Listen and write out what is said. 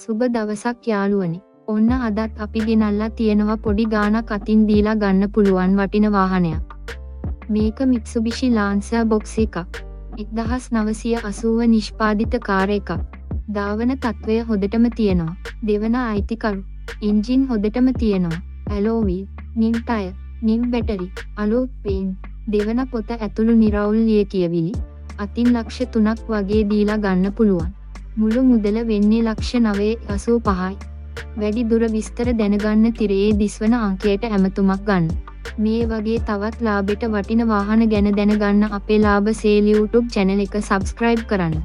සුබ දවසක් යාළුවනි. ඔන්න අදත් අපි ගෙනල්ලා තියෙනවා පොඩි ගාණක් අතින් දීලා ගන්න පුළුවන් වටින වාහනයක්. මේක Mitsubishi Lancer box එකක්. 1980 නිෂ්පාදිත කාර් එකක්. දාවන තත්වය හොදටම තියෙනවා. දෙවන අයිතිකරු. එන්ජින් හොදටම තියෙනවා. ඇලෝ වීල්, නිල් ටයර්, නිල් බැටරි, අලුත් පේන්. දෙවන පොත ඇතුළු නිරවුල් ලියකියවිලි. අතින් ලක්ෂ 3ක් වගේ දීලා ගන්න පුළුවන්. මුළු මුදල වෙන්නේ ලක්ෂ 985යි. වැඩි දුර විස්තර දැනගන්න තිරයේ දිස්වන අංකයට ඇමතුමක් ගන්න. මේ වගේ තවත් ලාභෙට වටින වාහන ගැන දැනගන්න අපේ ලාභ සේල් YouTube channel එක subscribe කරන්න.